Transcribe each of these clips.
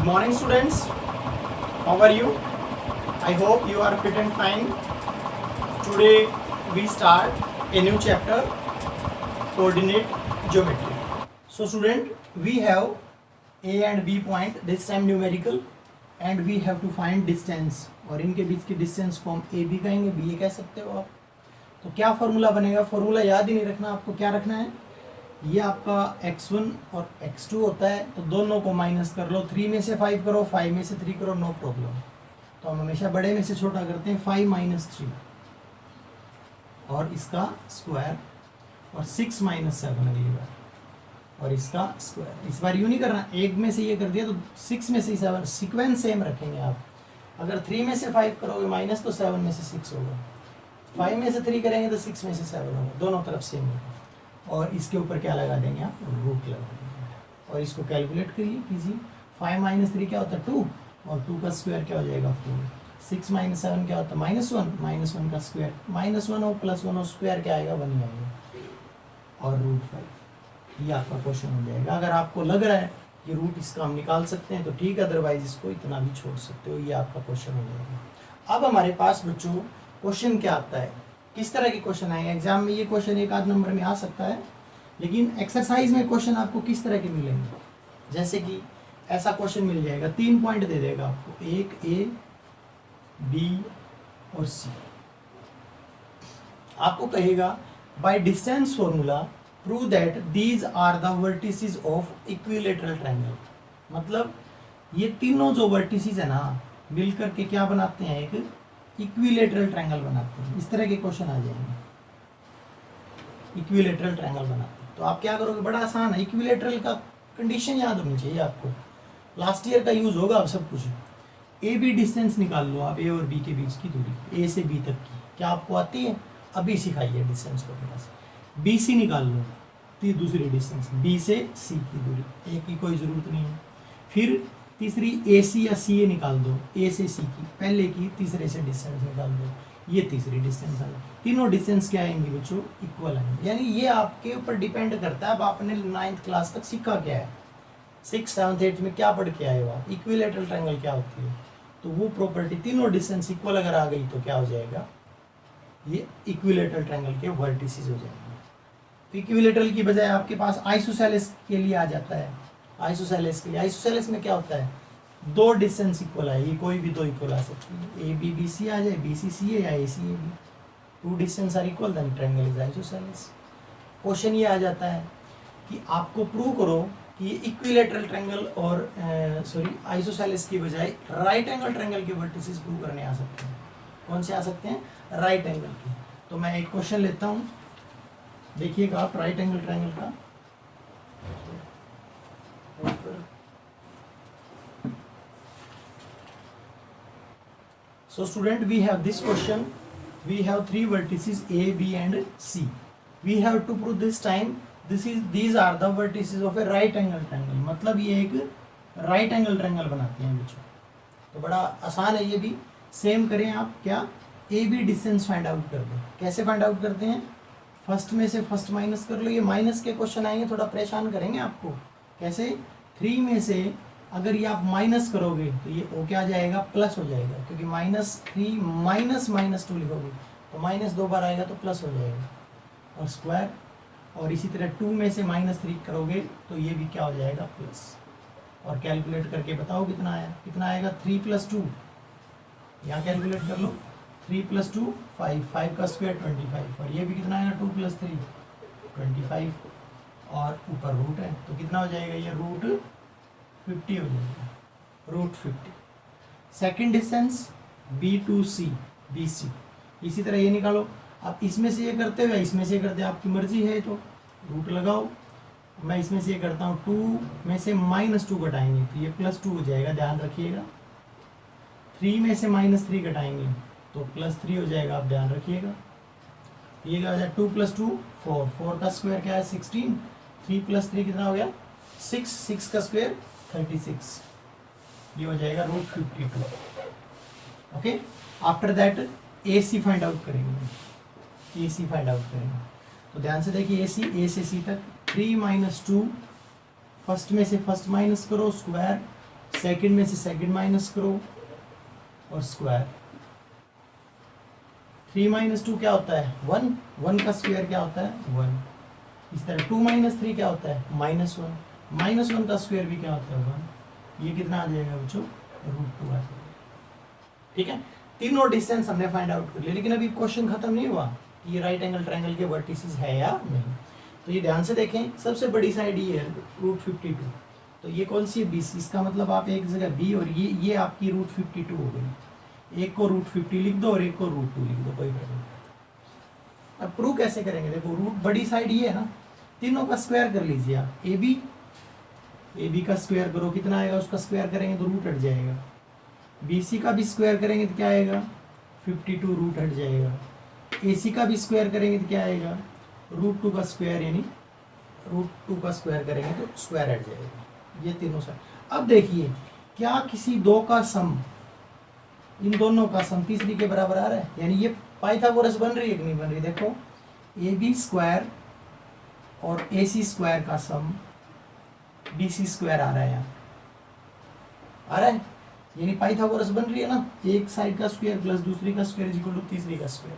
Good morning, students. How are you? I hope you are fit and fine. Today we start a new chapter, coordinate geometry. So student, we have A and B point, this time numerical, and we have to find distance. और इनके बीच की distance को हम A B कहेंगे, B ए कह सकते हो आप. तो क्या फॉर्मूला बनेगा? फॉर्मूला याद ही नहीं रखना आपको. क्या रखना है? ये आपका x1 और x2 होता है, तो दोनों को माइनस कर लो. 3 में से 5 करो, 5 में से 3 करो, नो प्रॉब्लम. तो हम हमेशा बड़े में से छोटा करते हैं. 5 माइनस 3 और इसका स्क्वायर, और 6 माइनस 7 अगली बार, और इसका स्क्वायर. इस बार यूँ नहीं करना, एक में से ये कर दिया तो 6 में से 7. सीक्वेंस सेम रखेंगे आप. अगर 3 में से 5 करोगे माइनस, तो 7 में से 6 होगा. 5 में से 3 करेंगे तो 6 में से 7 होगा. दोनों तरफ सेम होगा. और इसके ऊपर क्या लगा देंगे आप? रूट लगा देंगे. और इसको कैलकुलेट करिए, कीजिए. 5 माइनस 3 क्या होता है? 2, और 2 का स्क्वायर क्या हो जाएगा? 4. 6 माइनस 7 क्या होता है? -1. -1 का स्क्वायर, -1 और +1 और स्क्वायर क्या आएगा? 1 ही आएगा. और √5. ये आपका क्वेश्चन हो जाएगा. अगर आपको लग रहा है कि रूट इसका हम निकाल सकते हैं तो ठीक है, अदरवाइज इसको इतना भी छोड़ सकते हो. ये आपका क्वेश्चन हो जाएगा. अब हमारे पास बच्चों क्वेश्चन क्या आता है, किस तरह के क्वेश्चन आएंगे एग्जाम में? ये क्वेश्चन एक आध नंबर में आ सकता है, लेकिन एक्सरसाइज में क्वेश्चन आपको किस तरह के मिलेंगे? जैसे कि ऐसा क्वेश्चन मिल जाएगा, 3 पॉइंट दे देगा आपको, एक ए, बी और सी. आपको कहेगा by distance formula prove that these are the vertices of equilateral triangle. मतलब ये तीनों जो वर्टिसेस है ना, मिलकर के क्या बनाते हैं? एक इक्विलेटरल ट्रायंगल बनाते हैं. इस तरह के क्वेश्चन आ जाएंगे. इक्विलेटरल ट्रायंगल बनाते हैं तो आप क्या करोगे? बड़ा आसान है. इक्विलेटरल का कंडीशन याद होनी चाहिए आपको. लास्ट ईयर का यूज होगा अब सब कुछ. ए बी डिस्टेंस निकाल लो आप, ए और बी के बीच की दूरी, ए से बी तक की. क्या आपको आती है? अभी सिखाइए डिस्टेंस को थोड़ा सा. बी सी निकाल लो, दूसरी डिस्टेंस, बी से सी की दूरी. ए की कोई ज़रूरत नहीं है. फिर तीसरी ए सी या सी ए निकाल दो, ए से सी की, पहले की तीसरे से डिस्टेंस निकाल दो. ये तीसरी डिस्टेंस आ गई. तीनों डिस्टेंस क्या आएंगी बच्चों? इक्वल आएंगे. यानी ये आपके ऊपर डिपेंड करता है अब आपने 9th क्लास तक सीखा क्या है, 6th 7th 8th में क्या पढ़ के आए हो आप. इक्विलेटरल ट्रायंगल क्या होती है, तो वो प्रॉपर्टी तीनों डिस्टेंस इक्वल अगर आ गई तो क्या हो जाएगा? ये इक्विलेटरल ट्रायंगल के वर्टिसेस हो जाएंगे. तो इक्विलेटरल की बजाय आपके पास आइसोसेलेस के लिए आ जाता है. आइसोसेलेस के लिए, आइसोसेलेस में क्या होता है? 2 डिस्टेंस इक्वल है, ये कोई भी 2 इक्वल आ सकती है. ए बी बी सी आ जाए, बी सी सी ए, या A C A B. 2 distance are equal, then triangle is isosceles. Question ये आ जाता है कि आपको प्रूव करो कि ये इक्विलेटरल ट्रायंगल और आइसोसेलेस की बजाय राइट एंगल ट्रायंगल के वर्टिसेस प्रूव करने आ सकते हैं. कौन से आ सकते हैं? राइट एंगल के. तो मैं एक क्वेश्चन लेता हूँ, देखिएगा आप राइट एंगल ट्रायंगल का. So student, we have this question. We have 3 vertices A, B and C. We have to prove this time these are the vertices of a right angle triangle. मतलब ये एक right angle triangle बनाते हैं बच्चों. तो बड़ा आसान है ये भी. सेम करें आप. क्या? A B distance find out कर दो. कैसे फाइंड आउट करते हैं? फर्स्ट में से फर्स्ट माइनस कर लो. ये माइनस के क्वेश्चन आएंगे, थोड़ा परेशान करेंगे आपको. कैसे? 3 में से अगर ये आप माइनस करोगे तो ये ओ क्या आ जाएगा? प्लस हो जाएगा, क्योंकि -3 -2 लिखोगे तो माइनस 2 बार आएगा तो प्लस हो जाएगा. और स्क्वायर, और इसी तरह 2 में से -3 करोगे तो ये भी क्या हो जाएगा? प्लस. और कैलकुलेट करके बताओ कितना आया? कितना आएगा? 3 + 2. यहाँ कैलकुलेट कर लो. 3 + 2 5, 5 का स्क्वायर 25. और ये भी कितना आएगा? 2 + 3 25. और ऊपर रूट है तो कितना हो जाएगा? ये √50 हो जाएगा. √50. Second distance B to C, B C. इसी तरह ये निकालो. आप इसमें से ये करते हो या इसमें से करते हो, आपकी मर्जी है. तो रूट लगाओ. मैं इसमें से ये करता हूँ. 2 में से -2 घटाएंगे तो ये +2 हो जाएगा, ध्यान रखिएगा. 3 में से -3 घटाएंगे तो +3 हो जाएगा, आप ध्यान रखिएगा. ये क्या हो जाएगा? 2 + 2 4. 4 का स्क्वायर क्या है? 16. 3 + 3 कितना हो गया? 6. 6 का स्क्वायर 36. ये हो जाएगा √52. Okay. After that A C find out करेंगे. ए सी फाइंड आउट करेंगे तो ध्यान से देखिए. ए से सी तक 3 - 2, फर्स्ट में से फर्स्ट माइनस करो, स्क्वायर सेकंड में से सेकंड माइनस करो और स्क्वायर। 3 माइनस 2 क्या होता है 1, 1 का स्क्वायर क्या होता है 1। इस तरह 2 माइनस 3 क्या होता है -1, -1 का स्क्वायर भी क्या होता है 1। ये कितना आ जाएगा बच्चों √2 आ जाएगा। ठीक है, तीनों डिस्टेंस हमने फाइंड आउट कर लिया, लेकिन अभी क्वेश्चन खत्म नहीं हुआ कि ये राइट एंगल ट्रायंगल के वर्टिसेस है या नहीं। तो ये ध्यान से देखें, सबसे बड़ी साइड ये है √52, तो ये कौन सी है 20। इसका मतलब आप एक जगह b और ये आपकी √52 हो गई। एक को √50 लिख दो और एक को √2 लिख दो, कोई प्रॉब्लम नहीं। अब प्रूव कैसे करेंगे, देखो रूट बड़ी साइड ये है ना, तीनों का स्क्वायर कर लीजिए आप। ए बी का स्क्वायर करो, कितना आएगा, उसका स्क्वायर करेंगे तो रूट हट जाएगा। BC का भी स्क्वायर करेंगे तो क्या आएगा 52, रूट हट जाएगा। AC का भी स्क्वायर करेंगे तो क्या आएगा √2 का स्क्वायर, यानी √2 का स्क्वायर करेंगे तो स्क्वायर हट जाएगा। ये तीनों साइड। अब देखिए क्या किसी दो का सम, इन दोनों का सम तीसरी के बराबर आ रहा है, यानी ये पाइथागोरस बन रही है कि नहीं बन रही। देखो AB स्क्वायर और AC स्क्वायर का सम BC स्क्वायर आ रहा है, यहाँ आ रहा है, यानी पाइथागोरस बन रही है ना। एक साइड का स्क्वायर प्लस दूसरी का स्क्वायर इक्वल टू तीसरी का स्क्वायर।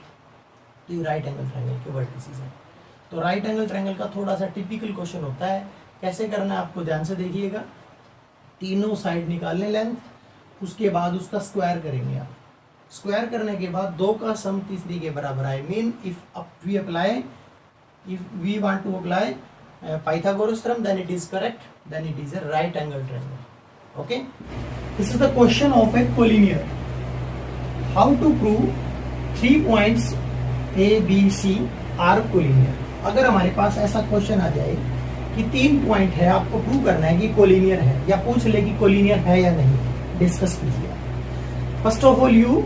तो ये राइट एंगल ट्रायंगल के वर्टिसेस हैं। तो राइट एंगल ट्रायंगल का थोड़ा सा टिपिकल क्वेश्चन होता है, कैसे करना है आपको ध्यान से देखिएगा। तीनों साइड निकालने लेंथ, उसके बाद उसका स्क्वायर करेंगे आप। स्क्वायर करने के बाद दो का सम तीसरी के बराबर आए, mean if we want to apply Pythagoras theorem, then it is correct, then it is a right angle triangle. Okay, this is the question of a collinear. How to prove 3 points A, B, C are collinear. अगर हमारे पास ऐसा question आ जाए कि 3 point है, आपको prove करना है कि कोलिनियर है, या पूछ ले कि कोलिनियर है या नहीं, डिस्कस कीजिए। First of all you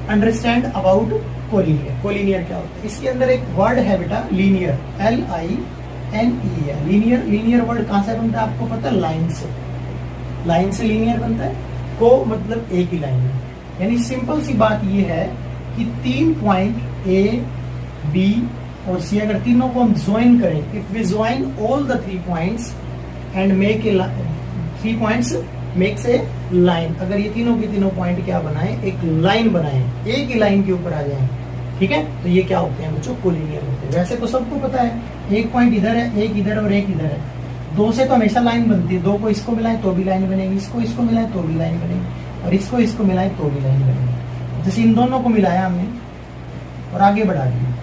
understand about collinear. Collinear क्या होता है, इसके अंदर एक वर्ड है बेटा लीनियर, LINE है। लीनियर वर्ड कहां से बनता है आपको पता है, लाइन से। लाइन से लीनियर बनता है, को मतलब एक ही लाइन है। यानी सिंपल सी बात ये है कि 3 पॉइंट A, B और C, अगर तीनों को हम ज्वाइन करें, if we join all the 3 points and make a 3 points makes a line, अगर ये तीनों के तीनों पॉइंट क्या बनाए, एक लाइन बनाए, एक ही लाइन के ऊपर आ जाए, ठीक है, तो ये क्या होते हैं बच्चों, कोलिनियर होते हैं। वैसे तो सबको पता है, एक पॉइंट इधर है, एक इधर और एक इधर है, दो से तो हमेशा लाइन बनती है। दो को इसको मिलाएं तो भी लाइन बनेगी, इसको मिलाएं तो भी लाइन बनेगी, और इसको मिलाएं तो भी लाइन बनेगी। जैसे इन दोनों को मिलाया हमने और आगे बढ़ा दिया,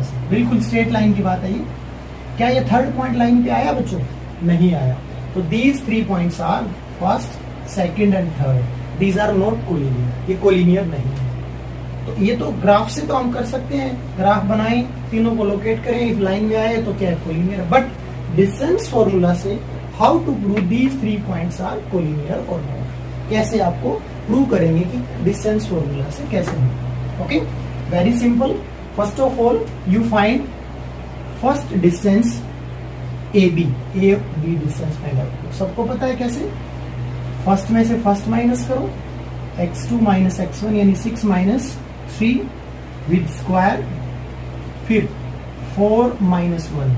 ऐसे बिल्कुल स्ट्रेट लाइन की बात है ये। क्या ये थर्ड पॉइंट लाइन पे आया बच्चों, नहीं आया। तो these 3 points are first, second and third, these are not collinear, ये कोलिनियर नहीं है। तो ये तो ग्राफ से तो हम कर सकते हैं, ग्राफ बनाएं, तीनों को लोकेट करें, इफ लाइन में आए तो क्या है कोलिनियर। बट डिस्टेंस फॉर्मूला से how to prove these 3 points are collinear और नॉट, कैसे आपको प्रूव करेंगे कि डिस्टेंस फॉर्मूला से कैसे है। Okay, very simple. First of all you find first distance AB, AB distance find out करो। सबको पता है कैसे, फर्स्ट में से फर्स्ट माइनस करो, x2 माइनस x1 यानी 6 माइनस 3 विद स्क्वायर, फिर 4 माइनस 1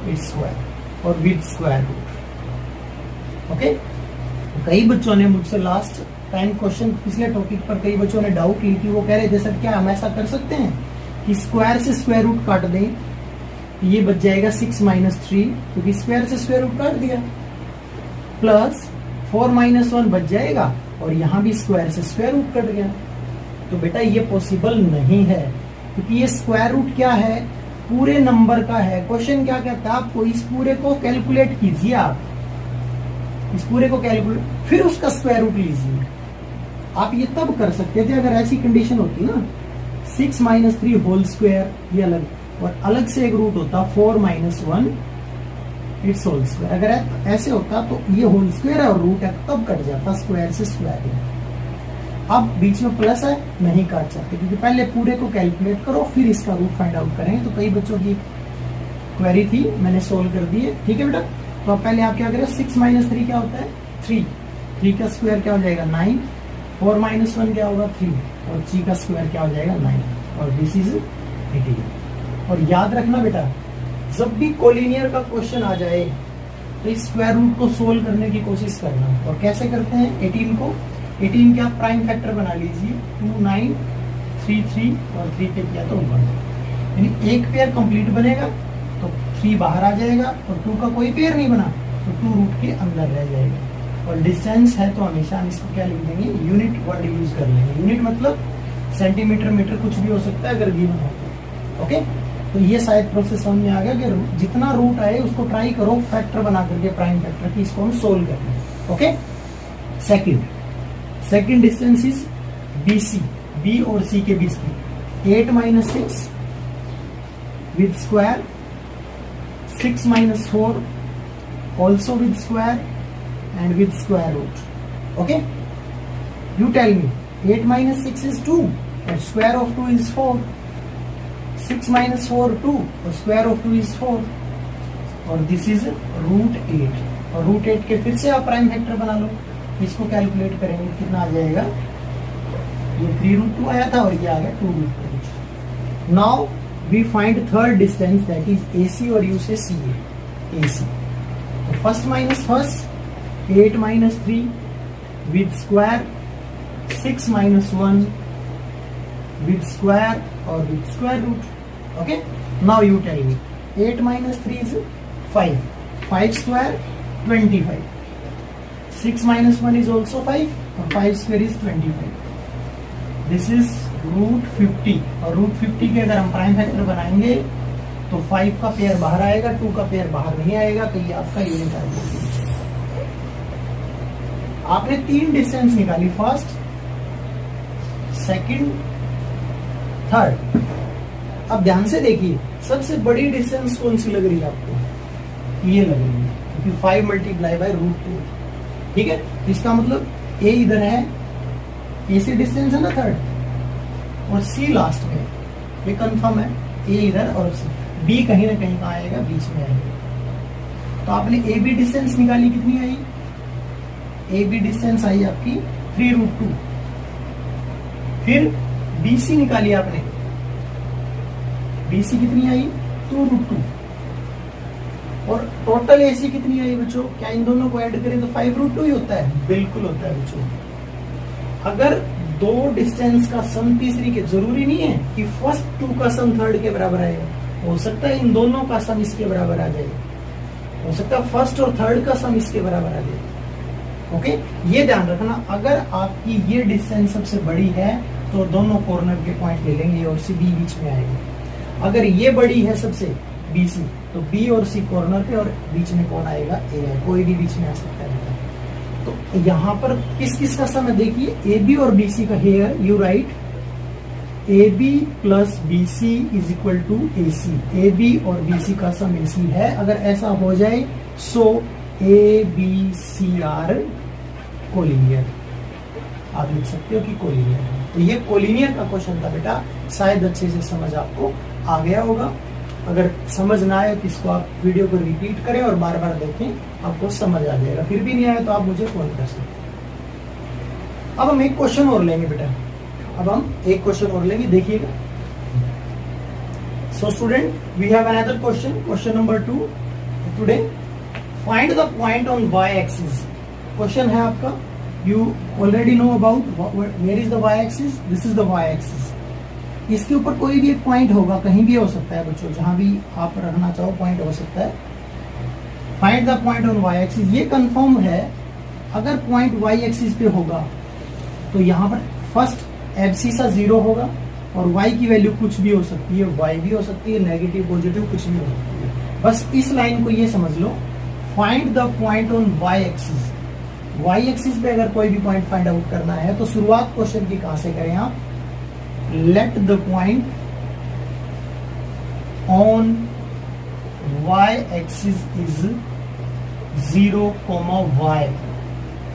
विद स्क्वायर और विद स्क्वायर रूट। ओके, कई बच्चों ने मुझसे लास्ट टाइम क्वेश्चन पिछले टॉपिक पर कई बच्चों ने डाउट ली थी, वो कह रहे थे सर क्या हम ऐसा कर सकते हैं कि स्क्वायर से स्क्वायर रूट काट दें, ये बच जाएगा 6 माइनस 3, क्योंकि स्क्वायर से स्क्वायर रूट काट दिया, प्लस 4 माइनस 1 बच जाएगा, और यहां भी स्क्वायर से स्क्वायर रूट कट गया। तो बेटा ये पॉसिबल नहीं है, क्योंकि ये स्क्वायर रूट क्या है, पूरे नंबर का है। क्वेश्चन क्या कहता है आपको, इस पूरे को कैलकुलेट कीजिए, आप इस पूरे को कैलकुलेट, फिर उसका स्क्वायर रूट लीजिए। आप ये तब कर सकते थे अगर ऐसी कंडीशन होती ना, 6 माइनस 3 होल स्क्वायर ये अलग, और अलग से एक रूट होता 4 माइनस 1 इट्स होल स्क्वायर। अगर ऐसे होता तो ये होल स्क्वायर है और रूट है, तब कट जाता स्क्वायर से स्क्वायर। अब बीच में प्लस है, नहीं काट सकते, क्योंकि पहले पूरे को कैलकुलेट करो फिर इसका रूट फाइंड आउट करेंगे। तो कई बच्चों की क्वेरी थी, मैंने सोल्व कर दी है, ठीक है बेटा। तो अब पहले आप क्या करें, 6 माइनस 3 क्या होता है 3 का स्क्वायर क्या हो जाएगा 9, 4 माइनस 1 क्या होगा 3, और 3 का स्क्वायर क्या हो जाएगा 9, और दिस इज 18। और याद रखना बेटा, जब भी कोलिनियर का क्वेश्चन आ जाए तो इस स्क्वायर रूट को सोल्व करने की कोशिश करना। और कैसे करते हैं, 18 को 18 के आप प्राइम फैक्टर बना लीजिए, 2 9 3 3 और 3 पे किया तो 1, यानी एक पेयर कंप्लीट बनेगा तो 3 बाहर आ जाएगा और 2 का कोई पेयर नहीं बना तो 2 रूट के अंदर रह जाएगा। और डिस्टेंस है तो हमेशा हम इसको क्या लिख देंगे, यूनिट वर्ड यूज कर लेंगे। यूनिट मतलब सेंटीमीटर मीटर कुछ भी हो सकता है अगर गिवन हो तो। ओके, तो ये शायद प्रोसेस समझ में आ गया कि जितना रूट आए उसको ट्राई करो फैक्टर बना करके, प्राइम फैक्टर की, इसको हम सोल्व करते हैं। Okay, second distance is BC, B और C के बीच की 8 - 6 with square, 6 - 4 also with square and with square root. Okay, you tell me 8 - 6 is 2 and square of 2 is 4. 6 - 4 2 और square of 2 is 4 और this is √8 और √8 के फिर से आप प्राइम फैक्टर बना लो। इसको कैलकुलेट करेंगे कितना आ जाएगा, ये 3√2 आया था और ये आ गया 2√2। Now we find third distance that is AC और you say CA। AC first minus first 8 - 3 with square, 6 - 1 with square और with square root. Okay, now you tell me 8 - 3 is 5, 5 square 25, 6 - 1 is also 5 और 5 square is 25. This is √50 और √50 के अगर हम prime factor बनाएंगे तो 5 का पेयर बाहर आएगा, 2 का पेयर बाहर नहीं आएगा, तो ये आपका यूनिट आएगा। आपने 3 डिस्टेंस निकाली, फर्स्ट, सेकंड, थर्ड। अब ध्यान से देखिए सबसे बड़ी डिस्टेंस कौन सी लग रही है आपको, ये लग रही है, क्योंकि 5 × √2। ठीक है, इसका मतलब A इधर है, A से डिस्टेंस है ना थर्ड, और C लास्ट में, ये कंफर्म है, A इधर और B कहीं ना कहीं कहाँ आएगा, बीच में आएगा। तो आपने AB डिस्टेंस निकाली, कितनी आई, AB डिस्टेंस आई आपकी 3√2। फिर BC निकाली आपने, BC कितनी आई 2√2 और टोटल AC कितनी आई बच्चों, क्या इन दोनों को ऐड करें तो 5√2 ही होता है, बिल्कुल होता है बच्चों। अगर दो डिस्टेंस का सम तीसरी के, जरूरी नहीं है कि फर्स्ट 2 का सम थर्ड के बराबर आएगा, हो सकता है इन दोनों का सम इसके बराबर आ जाए, हो सकता है फर्स्ट और थर्ड का सम इसके बराबर आ जाए। ओके, ये ध्यान रखना, अगर आपकी ये डिस्टेंस सबसे बड़ी है तो दोनों कॉर्नर के पॉइंट ले लेंगे और C B बीच में आएगा। अगर ये बड़ी है सबसे BC तो B और C कॉर्नर पे और बीच में कौन आएगा, A है, कोई भी बीच में आ सकता है। तो यहाँ पर किस किस का सम है देखिए, AB और BC का, here you write AB + BC = AC। AB और BC का सम AC है। अगर ऐसा हो जाए सो ABC आर कोलिनियर, आप लिख सकते हो कि कोलिनियर है। तो ये कोलिनियर का क्वेश्चन था बेटा, शायद अच्छे से समझ आपको आ गया होगा। अगर समझ ना आए तो इसको आप वीडियो को रिपीट करें और बार बार देखें, आपको समझ आ जाएगा। फिर भी नहीं आया तो आप मुझे फोन कर सकते हैं। अब हम एक क्वेश्चन और लेंगे बेटा, अब हम एक क्वेश्चन और लेंगे, देखिएगा। So student, we have another question, question number 2 today. Find the point on y axis. क्वेश्चन है आपका, you already know about where is the y axis, this is the y axis. इसके ऊपर कोई भी एक पॉइंट होगा, कहीं भी हो सकता है बच्चों, जहां भी आप रखना चाहो पॉइंट हो सकता है। Find the point on y axis, ये कंफर्म है अगर पॉइंट y एक्सिस पे होगा तो यहाँ पर फर्स्ट एब्सिसा 0 होगा और y की वैल्यू कुछ भी हो सकती है, y भी हो सकती है, नेगेटिव पॉजिटिव कुछ भी हो सकती है। बस इस लाइन को ये समझ लो, find the point on y axis. y axis पे अगर कोई भी पॉइंट फाइंड आउट करना है तो शुरुआत क्वेश्चन की कहां से करें आप, let the point on y axis is 0, y।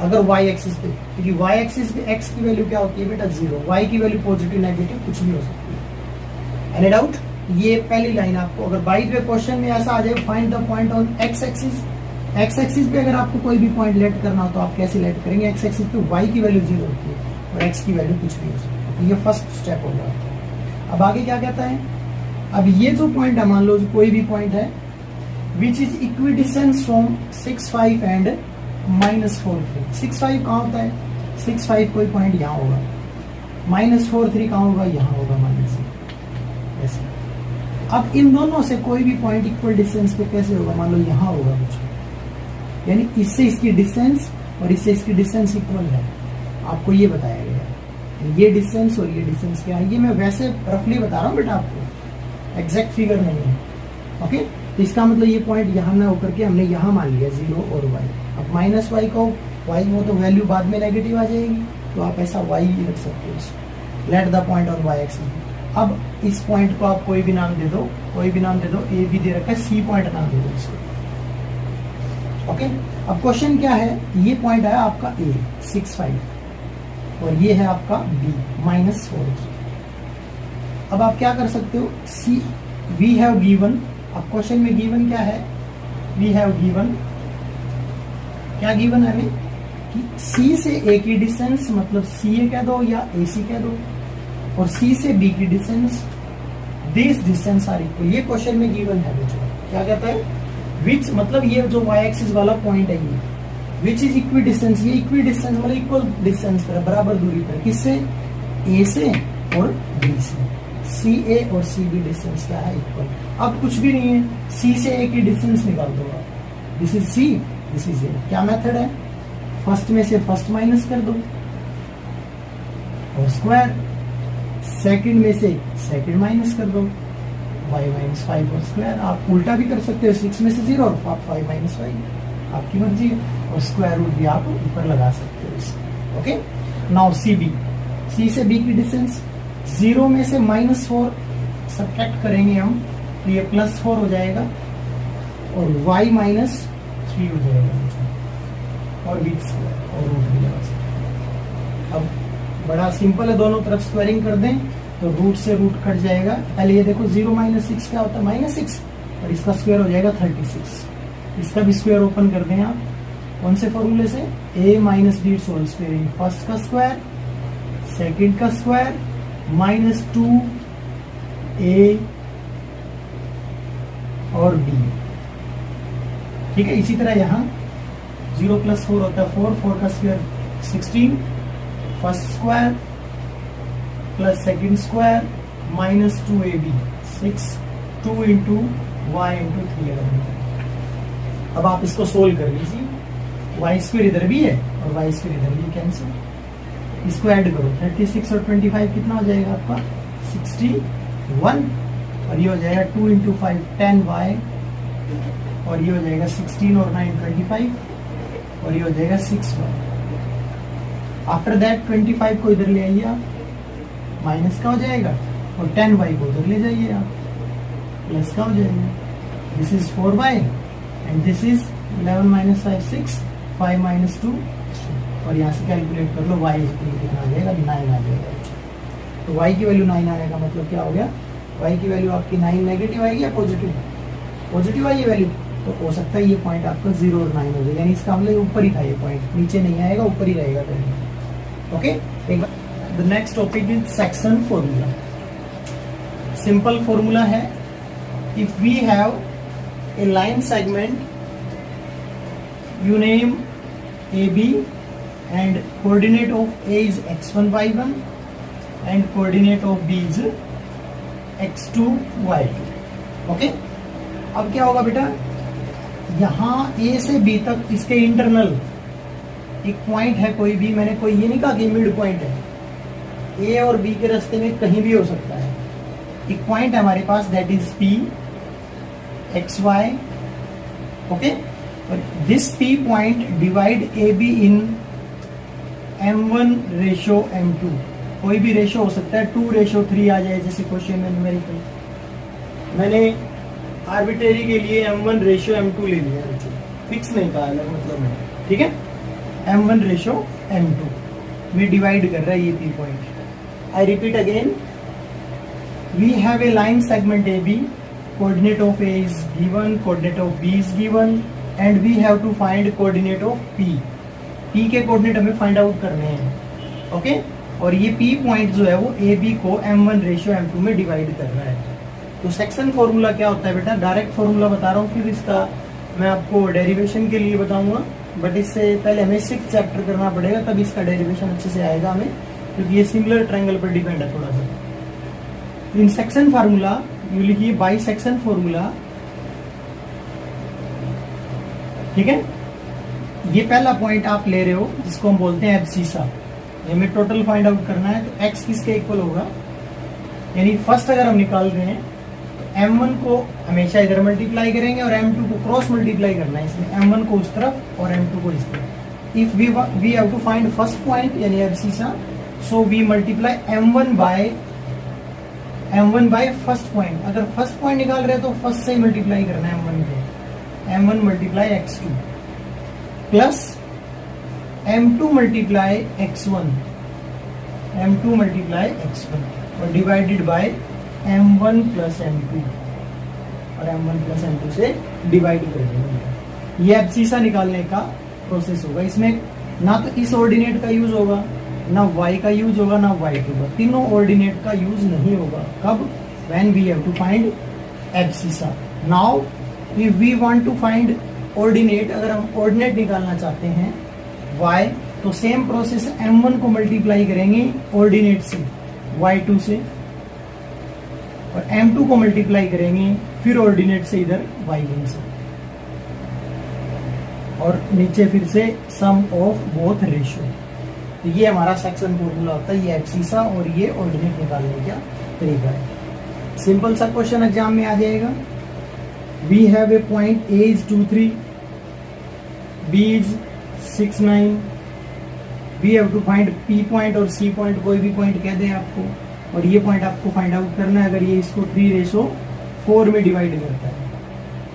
अगर y एक्सिस पे, क्योंकि y एक्सिस पे x की वैल्यू क्या होती है बेटा 0, y की वैल्यू पॉजिटिव नेगेटिव कुछ भी हो सकती है। Any doubt? ये पहली लाइन आपको, अगर बाई द वे क्वेश्चन में ऐसा आ जाए, find the point on x axis. x axis पे अगर आपको कोई भी पॉइंट लेट करना हो तो आप कैसे लेट करेंगे, x एक्सिस पे y की वैल्यू 0 होती है और x की वैल्यू कुछ भी हो सकती है। तो ये फर्स्ट स्टेप होगा। अब आगे क्या कहता है, अब ये जो पॉइंट है, मान लो कोई भी पॉइंट है, which is equidistance from 6 5 and -4 3। 6 5 कहाँ होता है? 6 5 कोई पॉइंट यहाँ होगा, -4 3 कहाँ होगा? यहाँ होगा मान लीजिए ऐसे। अब इन दोनों से कोई भी पॉइंट इक्वल डिस्टेंस पे कैसे होगा? मान लो यहाँ होगा कुछ, यानी इससे इसकी डिस्टेंस और इससे इसकी डिस्टेंस इक्वल है, आपको ये बताया गया है। ये डिस्टेंस और ये डिस्टेंस क्या है, ये मैं वैसे रफली बता रहा हूँ बेटा, आपको एग्जैक्ट फिगर नहीं है। ओके, तो इसका मतलब ये पॉइंट यहाँ ना होकर के हमने यहाँ मान लिया 0 और y। अब -y को y हो तो वैल्यू बाद में नेगेटिव आ जाएगी, तो आप ऐसा y रख सकते हो इसको। Let the point on y axis. अब इस पॉइंट को आप कोई भी नाम दे दो, कोई भी नाम दे दो, ए भी दे रखा है, सी पॉइंट नाम दे दो इसको। ओके, अब क्वेश्चन क्या है, ये पॉइंट है आपका ए 6 5 और ये है आपका बी -4 3। अब आप क्या कर सकते हो, सी वी हैव गिवन, अब क्वेश्चन में गिवन क्या है, वी हैव गिवन, क्या गिवन है हमें कि सी से ए की डिस्टेंस, मतलब सी ए कह दो या ए सी कह दो, और सी से बी की distance, this distance are equal. ये क्वेश्चन में गिवन है बच्चों, क्या कहता है, विच मतलब ये जो y एक्सिस वाला पॉइंट है ये, विच इज इक्वी डिस्टेंस, ये इक्वी डिस्टेंस मतलब इक्वल डिस्टेंस पर, बराबर दूरी पर, किससे, ए से और बी से। सी ए और सी बी डिस्टेंस क्या है, इक्वल। अब कुछ भी नहीं है, सी से ए की डिस्टेंस निकाल दो आप, this is C, this is A. क्या मेथड है, फर्स्ट में से फर्स्ट माइनस कर दो और स्क्वायर, सेकंड में से सेकंड माइनस कर दो, y - 5 और स्क्वायर। आप उल्टा भी कर सकते हो, 6 में से 0 और 5 - 5, आपकी मर्जी है, और स्क्वायर रूट भी आप ऊपर लगा सकते हो इसको। ओके, नाउ सी बी, सी से बी की डिस्टेंस, 0 में से -4 सब्ट्रैक्ट करेंगे हम, तो ये +4 हो जाएगा और y -3 हो जाएगा, और बी स्क्वायर और रूट भी लगा सकते। अब बड़ा सिंपल है, दोनों तरफ स्क्वायरिंग कर दें तो रूट से रूट कट जाएगा। पहले ये देखो 0 - 6 क्या होता है, -6, और इसका स्क्वायर हो जाएगा 36। इसका भी स्क्वायर ओपन कर दें आप, कौन से फॉर्मूले से, a - b whole square, first का स्क्वायर, सेकंड का स्क्वायर, -2a और b। ठीक है, इसी तरह यहाँ 0 + 4 होता है 4, 4 का square 16, first square plus second square -2ab 6, 2 × y × 3। अब आप इसको सोल्व कर लीजिए, y स्क्वायर इधर भी है और y स्क्वायर इधर भी कैंसिल, इसको ऐड करो, 36 और 25 कितना हो जाएगा आपका 61, और ये हो जाएगा 2 × 5 10y, और ये हो जाएगा 16 और 9 25, और ये हो जाएगा 6y। आफ्टर दैट 25 को इधर ले आइए आप, माइनस का हो जाएगा, और 10y को उधर ले जाइए आप, प्लस का हो जाएगा। This is 4y and this is 11 - 5 6, 5 - 2 और यहाँ से कैलकुलेट कर लो, y कितना आ जाएगा, 9 आ जाएगा। तो y की वैल्यू 9 आने का मतलब क्या हो गया, y की वैल्यू आपकी 9 नेगेटिव आएगी या पॉजिटिव, पॉजिटिव आई ये वैल्यू, तो हो सकता है ये पॉइंट आपका 0 और 9 हो जाए, यानी इसका मतलब ऊपर ही था ये पॉइंट, नीचे नहीं आएगा, ऊपर ही रहेगा कहीं। ओके, एक बार the next topic is section formula. Simple formula है, if we have a line segment, you name A B and coordinate of A is x1 y1 and coordinate of B is x2 y2। Okay, अब क्या होगा बेटा, यहां ए से B तक इसके internal एक पॉइंट है, कोई भी, मैंने कोई ये नहीं कहा कि मिड पॉइंट है, ए और बी के रास्ते में कहीं भी हो सकता है, एक पॉइंट है हमारे पास, that is P XY। Okay, और this P point divide AB in M1 ratio M2, कोई भी रेशो हो सकता है, 2:3 आ जाए, जैसे क्वेश्चन में न्यूमेरिकल मैंने आर्बिट्रेरी के लिए M1 रेशो M2 ले लिया, फिक्स नहीं कहा अलग मतलब है, ठीक है, M1 रेशो M2 में डिवाइड कर रहा है ये P point. I repeat again, we have a line segment AB, coordinate of A is given, coordinate of B is given, and we have to find coordinate of P. P के coordinate हमें find out करने हैं, okay, और ये P point जो है वो AB को M1 रेशियो M2 में डिवाइड कर रहा है। तो सेक्शन फॉर्मूला क्या होता है बेटा, डायरेक्ट फॉर्मूला बता रहा हूँ, फिर इसका मैं आपको डेरिवेशन के लिए बताऊंगा, बट इससे पहले हमें 6th चैप्टर करना पड़ेगा, तब इसका डेरिवेशन अच्छे से आएगा हमें, क्योंकि ये सिमिलर ट्रायंगल पर डिपेंड है थोड़ा सा। इन सेक्शन फार्मूला यू लिखिए बाई सेक्शन फॉर्मूला, ठीक है। ये पहला पॉइंट आप ले रहे हो जिसको हम बोलते हैं एब्सिसा, हमें टोटल फाइंड आउट करना है, तो x किसके इक्वल होगा, यानी फर्स्ट अगर हम निकाल रहे हैं तो m1 को हमेशा इधर मल्टीप्लाई करेंगे और m2 को क्रॉस मल्टीप्लाई करना है, इसमें m1 को उस तरफ और m2 को इस तरफ। If we have to find first point यानी abscissa, so we multiply m1 by first point. अगर फर्स्ट पॉइंट निकाल रहे हैं तो फर्स्ट से ही मल्टीप्लाई करना है m1 को, m1 multiply x2 plus m2 multiply x1, m2 multiply x1 और divided by m1 plus m2 और m1 प्लस m2 से डिवाइड कर देंगे। ये एब्सिसा निकालने का प्रोसेस होगा। इसमें ना तो इस ऑर्डिनेट का यूज होगा, ना y का यूज होगा, ना y2 का, तीनों ऑर्डिनेट का यूज नहीं होगा। कब? When we have to find abscissa. Now if we want to find ordinate, अगर हम ऑर्डिनेट निकालना चाहते हैं y, तो सेम प्रोसेस m1 को मल्टीप्लाई करेंगे ऑर्डिनेट से y2 से, और m2 को मल्टीप्लाई करेंगे फिर ऑर्डिनेट से इधर y1 से, और नीचे फिर से सम ऑफ बोथ रेशियो। तो ये हमारा सेक्शन फॉर्मूला होता है, ये एब्सिसा और ये ऑर्डिनेट निकालने का तरीका है। सिंपल सा क्वेश्चन एग्जाम में आ जाएगा। We have a point A is 2, 3, B is 6, 9. We have to find P point और C point, कोई भी पॉइंट कह दे आपको, और ये पॉइंट आपको फाइंड आउट करना है अगर ये इसको 3:4 में डिवाइड करता है।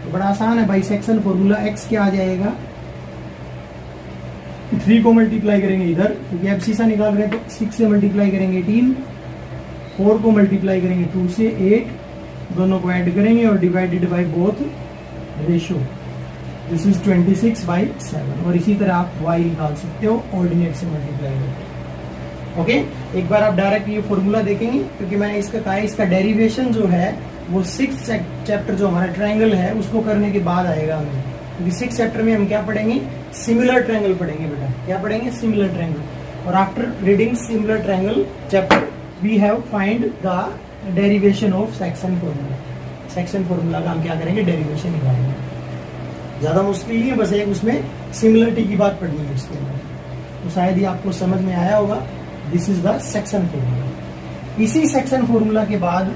तो बड़ा आसान है भाई, सेक्शन फॉर्मूला x क्या आ जाएगा, 3 को मल्टीप्लाई करेंगे इधर, क्योंकि एब्सिसा निकाल रहे हैं तो 6 से मल्टीप्लाई करेंगे 18, 4 को मल्टीप्लाई करेंगे 2 से 8, दोनों को ऐड करेंगे और divided by both ratio, this is 26/7। और इसी तरह आप y निकाल सकते हो ऑर्डिनेट से मल्टीप्लाई करके। ओके, एक बार आप डायरेक्ट ये फॉर्मूला देखेंगे, क्योंकि मैंने इसका कहा है इसका डेरिवेशन जो है वो 6th चैप्टर जो हमारा ट्रायंगल है उसको करने के बाद आएगा हमें, क्योंकि 6th चैप्टर में हम क्या पढ़ेंगे, सिमिलर ट्रायंगल पढ़ेंगे बेटा। क्या पढ़ेंगे? Similar triangle. और after reading similar triangle chapter we have find the derivation of section formula. Section formula का हम क्या करेंगे, डेरिवेशन निकालेंगे। ज्यादा मुश्किल नहीं है, बस एक उसमें सिमिलरिटी की बात पढ़नी है उसके अंदर। तो शायद ही आपको समझ में आया होगा। This is the section formula. इसी सेक्शन फॉर्मूला के बाद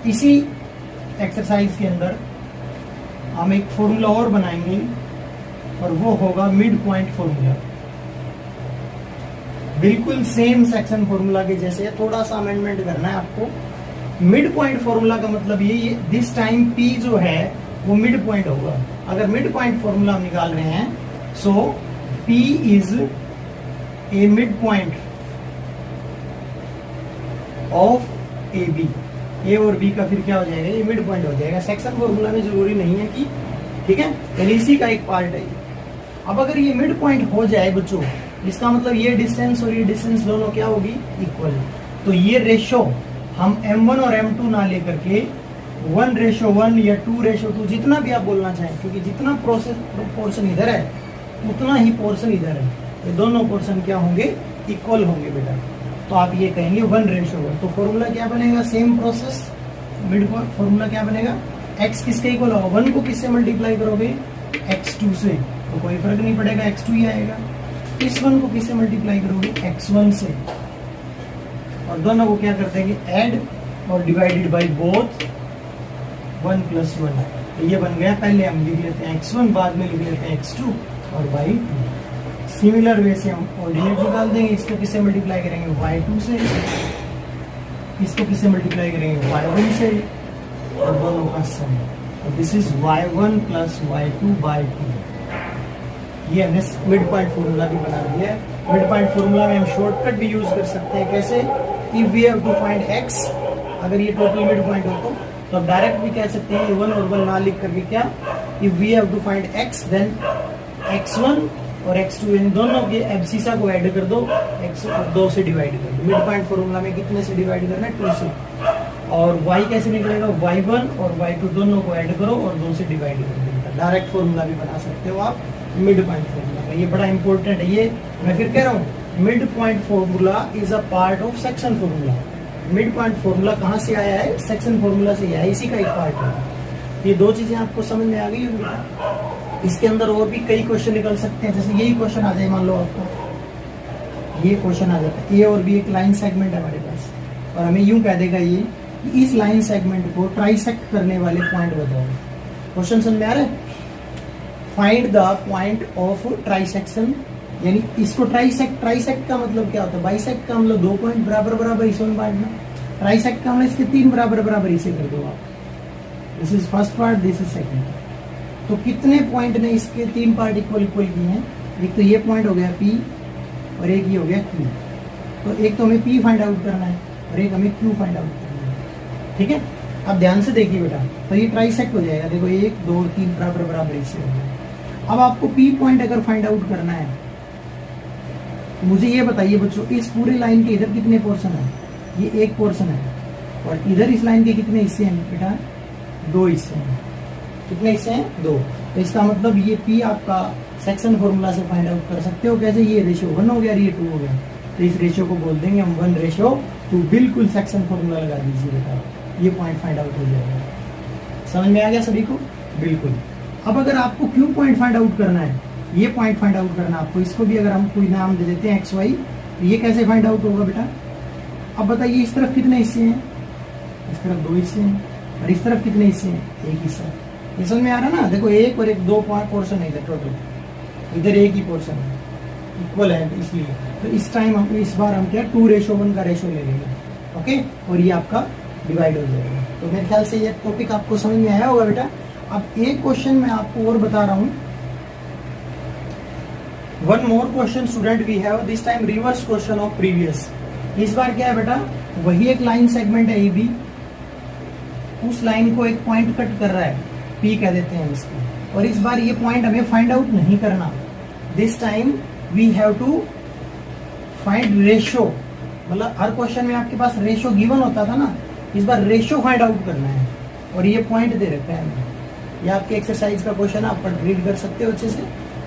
इसी एक्सरसाइज के अंदर हम एक फॉर्मूला और बनाएंगे, और वो होगा मिड पॉइंट फॉर्मूला। बिल्कुल सेम सेक्शन फॉर्मूला के जैसे, थोड़ा सा अमेंडमेंट करना है आपको। मिड पॉइंट फॉर्मूला का मतलब ये दिस टाइम P जो है वो मिड पॉइंट होगा। अगर मिड पॉइंट फॉर्मूला हम निकाल रहे हैं, सो P is a mid point of AB। ए और बी का फिर क्या हो जाएगा, ये मिड पॉइंट हो जाएगा। सेक्शन फॉर्मूला में जरूरी नहीं है कि, ठीक है, यानी इसी का एक पार्ट है। अब अगर ये मिड पॉइंट हो जाए बच्चों, इसका मतलब ये डिस्टेंस और ये डिस्टेंस दोनों क्या होगी, इक्वल। तो ये रेशो हम m1 और m2 ना लेकर के 1:1 या 2:2 जितना भी आप बोलना चाहें, क्योंकि जितना पोर्शन इधर है उतना ही पोर्शन इधर है, ये दोनों पोर्शन क्या होंगे, इक्वल होंगे बेटा। तो आप ये कहेंगे 1:1। तो फॉर्मूला क्या बनेगा, सेम प्रोसेस। मिड फॉर्मूला क्या बनेगा, x किसके इक्वल होगा, 1 को किससे मल्टीप्लाई करोगे, x2 से, तो कोई फर्क नहीं पड़ेगा, x2 ही आएगा। इस 1 को किससे मल्टीप्लाई करोगे, x1 से, और दोनों को क्या कर देंगे, ऐड और डिवाइडेड बाय बोथ 1 + 1। तो ये बन गया। पहले हम लिख लेते हैं x1, बाद में लिख लेते हैं x2 और y2। सिमिलर वे से हम ऑर्डिनेट निकाल देंगे। इसको किससे मल्टीप्लाई करेंगे, y2 से, इसको किससे मल्टीप्लाई करेंगे, y1 से, और दोनों का सम। तो दिस इज y1 + y2/2। ये हमने मिड पॉइंट फॉर्मूला भी बना दिया है। मिड पॉइंट फॉर्मूला में हम शॉर्टकट भी यूज कर सकते हैं। कैसे, if we have to find x, अगर ये टोटल मिड पॉइंट हो तो आप डायरेक्ट भी कह सकते हैं 1 और 1 ना लिख करके, क्या, if we have to find x then x1 और x2 इन दोनों के एब्सिसा को ऐड कर दो, x 2 से डिवाइड कर दो। मिड पॉइंट फॉर्मूला में कितने से डिवाइड करना है, 2 से। और y कैसे निकलेगा, y1 और y2 दोनों को ऐड करो और 2 से डिवाइड कर दो। डायरेक्ट फॉर्मूला भी बना सकते हो आप मिड पॉइंट फॉर्मूला का, ये बड़ा इंपॉर्टेंट है। ये मैं फिर कह रहा हूँ mid point formula is a part of section formula. Mid point formula कहाँ से आया है, सेक्शन फॉर्मूला से आया है, इसी का एक पार्ट है। ये दो चीजें आपको समझ में आ गई होगी। इसके अंदर और भी कई क्वेश्चन निकल सकते हैं, जैसे यही क्वेश्चन आ जाए, मान लो आपको ये क्वेश्चन आ जाता है, ए और बी एक लाइन सेगमेंट है हमारे पास, और हमें यूं कह देगा ये कि इस लाइन सेगमेंट को ट्राइसेक्ट करने वाले पॉइंट बताओ। क्वेश्चन समझ में आ रहा है, find the point of trisection, यानी इसको ट्राइसेक्ट का मतलब क्या होता है, बाइसेक्ट का मतलब 2 पॉइंट बराबर बराबर हिस्सों में बांटना, ट्राइसेक्ट का मतलब इसके 3 बराबर बराबर हिस्से कर दो आप। This is first part, this is second. तो कितने पॉइंट ने इसके 3 पार्ट इक्वल इक्वल किए हैं, एक तो ये पॉइंट हो गया P और एक ये हो गया Q। तो एक तो हमें P फाइंड आउट करना है और एक हमें Q फाइंड आउट करना है, ठीक है। अब ध्यान से देखिए बेटा, तो ये ट्राइसेक्ट हो जाएगा, देखो 1 2 3 बराबर बराबर हिस्से हो गए। अब आपको P पॉइंट अगर फाइंड आउट करना है, मुझे ये बताइए बच्चों, इस पूरे लाइन के इधर कितने पोर्शन है, ये एक पोर्शन है, और इधर इस लाइन के कितने हिस्से हैं बेटा, 2 हिस्से हैं। कितने हिस्से हैं, 2। तो इसका मतलब ये P आपका सेक्शन फॉर्मूला से फाइंड आउट कर सकते हो। कैसे, ये रेशियो 1 हो गया और ये 2 हो गया, तो इस रेशियो को बोल देंगे हम 1:2। बिल्कुल सेक्शन फॉर्मूला लगा दीजिए बेटा, ये पॉइंट फाइंड आउट हो जाएगा। समझ में आ गया सभी को, बिल्कुल। अब अगर आपको Q पॉइंट फाइंड आउट करना है, ये पॉइंट फाइंड आउट करना है आपको, इसको भी अगर हम कोई नाम दे देते हैं XY, तो ये कैसे फाइंड आउट होगा बेटा। अब बताइए इस तरफ कितने हिस्से हैं, इस तरफ 2 हिस्से हैं, और इस तरफ कितने हिस्से हैं, 1 हिस्सा। ये समझ में आ रहा है ना, देखो 1 और 1 2 पोर्शन है इधर टोटल, इधर 1 ही पोर्शन है, इक्वल है इसलिए। तो इस टाइम हम इस बार हम क्या 2:1 का रेशो ले लेंगे, ओके, और ये आपका डिवाइड हो जाएगा। तो मेरे ख्याल से ये टॉपिक आपको समझ में आया होगा बेटा। अब एक क्वेश्चन मैं आपको और बता रहा हूँ, one more question student we have, this time reverse question of previous. इस बार क्या है बेटा, वही एक लाइन सेगमेंट है AB, उस लाइन को एक पॉइंट कट कर रहा है, P कह देते हैं इसको, और इस बार ये पॉइंट हमें फाइंड आउट नहीं करना। This time we have to find ratio, मतलब हर क्वेश्चन में आपके पास रेशो गिवन होता था ना, इस बार रेशो फाइंड आउट करना है, और ये पॉइंट दे रखा है। ये आपके एक्सरसाइज का क्वेश्चन है, आप रीड कर सकते हो अच्छे से।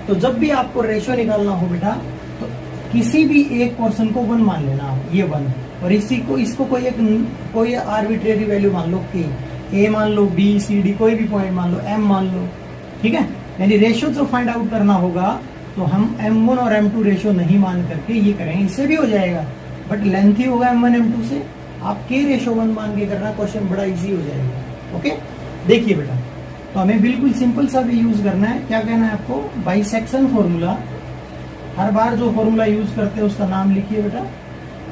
तो जब भी आपको रेशो निकालना हो बेटा, तो किसी भी एक पोर्शन को 1 मान लेना आप, ये 1, और इसको कोई आर्बिट्रेरी वैल्यू मान लो, A मान लो, B C D कोई भी पॉइंट मान लो, M मान लो, ठीक है। यानी रेशो जो फाइंड आउट करना होगा, तो हम M1 और M2 रेशो नहीं मान करके ये करेंगे, इससे भी हो जाएगा, बट लेंथी होगा M1 M2 से। आप K रेशो 1 मान के करना, क्वेश्चन बड़ा इजी हो जाएगा, ओके। देखिए बेटा, तो हमें बिल्कुल सिंपल सा भी यूज करना है। क्या कहना है आपको, बाइसेक्शन फॉर्मूला। हर बार जो फॉर्मूला यूज करते हैं उसका नाम लिखिए बेटा।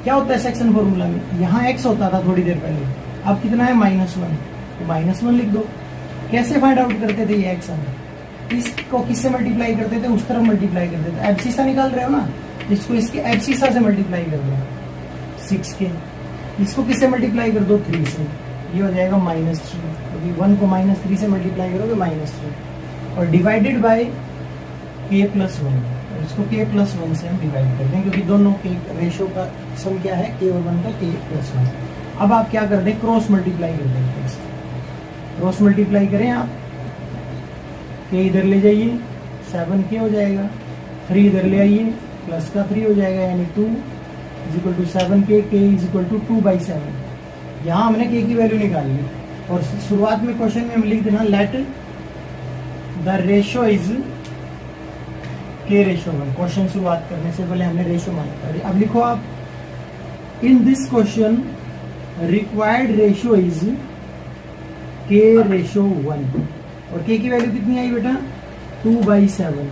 क्या होता है सेक्शन फॉर्मूला में, यहाँ x होता था थोड़ी देर पहले, अब कितना है -1, तो -1 लिख दो। कैसे फाइंड आउट करते थे ये x, हम इसको किससे मल्टीप्लाई करते थे, उस तरफ मल्टीप्लाई करते थे। एब्सिसा निकाल रहे हो ना, इसको इसके एब्सिसा से मल्टीप्लाई कर दो 6 के, इसको किससे मल्टीप्लाई कर दो 3 से, ये हो जाएगा -3, क्योंकि 1 को -3 से मल्टीप्लाई करोगे -3, और डिवाइडेड बाय k+1, इसको k+1 से हम डिवाइड करते हैं, क्योंकि दोनों के रेशो का सम क्या है, k और 1 का k+1। अब आप क्या कर दें, क्रॉस मल्टीप्लाई कर देंगे, क्रॉस मल्टीप्लाई करें आप, k इधर ले जाइए 7k हो जाएगा, 3 इधर ले आइए प्लस का 3 हो जाएगा, यानी 2 = 7k, k = 2/7। यहाँ हमने k की वैल्यू निकाल ली, और शुरुआत में क्वेश्चन में हम लिख देना let the ratio is k:1। Question शुरुआत करने से पहले हमने रेशो माना। अब लिखो आप, in this question required ratio is k:1, और k की वैल्यू कितनी आई बेटा, 2/7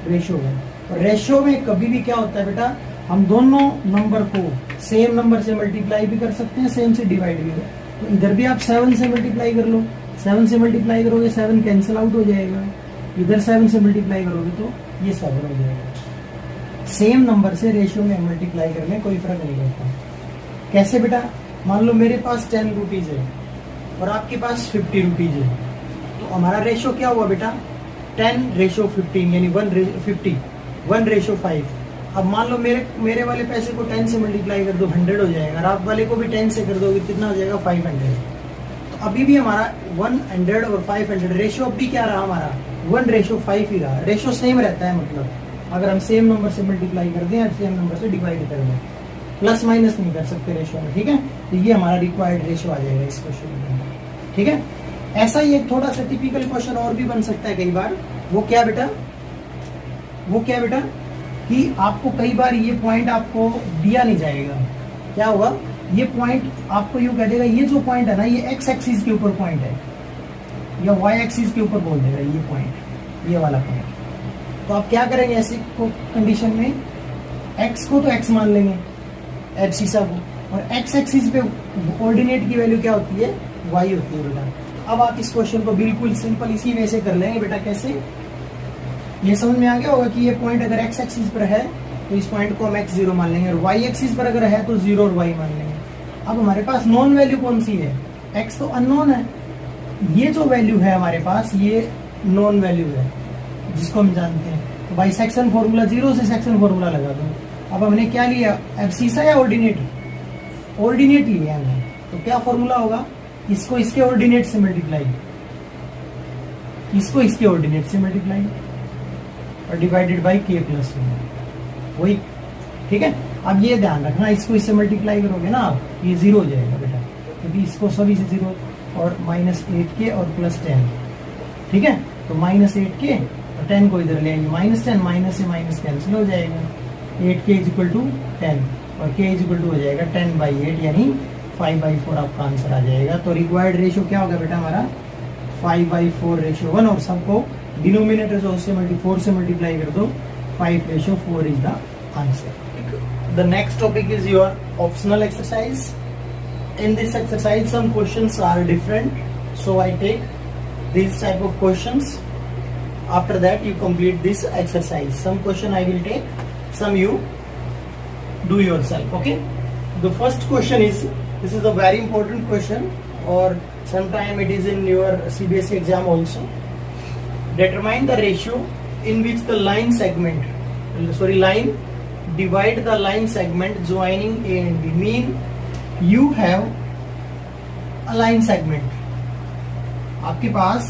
रेशो 1। और रेशो में कभी भी क्या होता है बेटा, हम दोनों नंबर को सेम नंबर से मल्टीप्लाई भी कर सकते हैं, सेम से डिवाइड भी कर। तो इधर भी आप 7 से मल्टीप्लाई कर लो, 7 से मल्टीप्लाई करोगे 7 कैंसिल आउट हो जाएगा, इधर 7 से मल्टीप्लाई करोगे तो ये 7 हो जाएगा। सेम नंबर से रेशियो में मल्टीप्लाई करने कोई फर्क नहीं पड़ता। कैसे बेटा, मान लो मेरे पास 10 रुपीज है और आपके पास 50 रुपीज है, तो हमारा रेशियो क्या हुआ बेटा, 10:15, यानी 1:50। 1:5। अब मान लो मेरे वाले पैसे को 10 से मल्टीप्लाई कर दो 100 हो जाएगा, और आप वाले को भी 10 से कर दोगे कितना हो जाएगा 500। तो अभी भी हमारा 100 और 500 रेशियो अब भी क्या रहा हमारा 1:5 ही रहा, रेशियो सेम रहता है। मतलब अगर हम सेम नंबर से मल्टीप्लाई कर दें और सेम नंबर से डिवाइड कर दें, प्लस माइनस नहीं कर सकते रेशियो में, ठीक है। तो ये हमारा रिक्वायर्ड रेशियो आ जाएगा इस क्वेश्चन में, ठीक है। ऐसा ही एक थोड़ा सा टिपिकल क्वेश्चन और भी बन सकता है कई बार। वो क्या बेटा कि आपको कई बार ये पॉइंट आपको दिया नहीं जाएगा। क्या होगा, ये पॉइंट आपको यूं कह देगा ये जो पॉइंट है ना ये एक्स एक्सिस के ऊपर पॉइंट है या वाई एक्सिस के ऊपर बोल देगा ये पॉइंट, ये वाला पॉइंट। तो आप क्या करेंगे ऐसी कंडीशन में, एक्स को तो एक्स मान लेंगे एब्सिसा को, और एक्स एक्सिस पे कोऑर्डिनेट की वैल्यू क्या होती है वाई होती है बेटा। अब आप इस क्वेश्चन को बिल्कुल सिंपल इसी वे से कर लेंगे बेटा। कैसे, ये समझ में आ गया होगा कि ये पॉइंट अगर एक्स एक्सिस पर है तो इस पॉइंट को हम x0 मान लेंगे, और y एक्सिस पर अगर है तो 0 और y मान लेंगे। अब हमारे पास नॉन वैल्यू कौन सी है, x तो अननोन है, ये जो वैल्यू है हमारे पास ये नॉन वैल्यू है जिसको हम जानते हैं। तो बाई सेक्शन फॉर्मूला 0 से सेक्शन फॉर्मूला लगा दो। अब हमने क्या लिया, एब्सिसा या ऑर्डिनेट लिया हमने, तो क्या फॉर्मूला होगा, इसको इसके ऑर्डिनेट से मल्टीप्लाई, इसको इसके ऑर्डिनेट से मल्टीप्लाई और डिवाइडेड बाई k प्लस वही, ठीक है। अब ये ध्यान रखना, इसको इससे मल्टीप्लाई करोगे ना आप ये 0 हो जाएगा बेटा, क्योंकि इसको सभी से 0 और -8k और +10, ठीक है। तो -8k और 10 को इधर ले आएंगे, -10 माइनस से माइनस कैंसिल हो जाएगा, 8k = 10 और k = हो जाएगा 10/8 यानी 5/4 आपका आंसर आ जाएगा। तो रिक्वायर्ड रेशियो क्या होगा बेटा हमारा 5/4 रेशियो 1, और सबको डिनोमिनेटर से उससे 4 से मल्टीप्लाई कर दो, 5:4 is the answer. The next topic is your optional exercise. In this exercise some questions are different, so I take these type of questions. After that you complete this exercise. Some question I will take, some you do yourself, okay. The first question is, this is a very important question, or sometime it is in your CBSE exam also. Determine the ratio in which the line divide the line segment joining A and B. Mean you have a line segment, आपके पास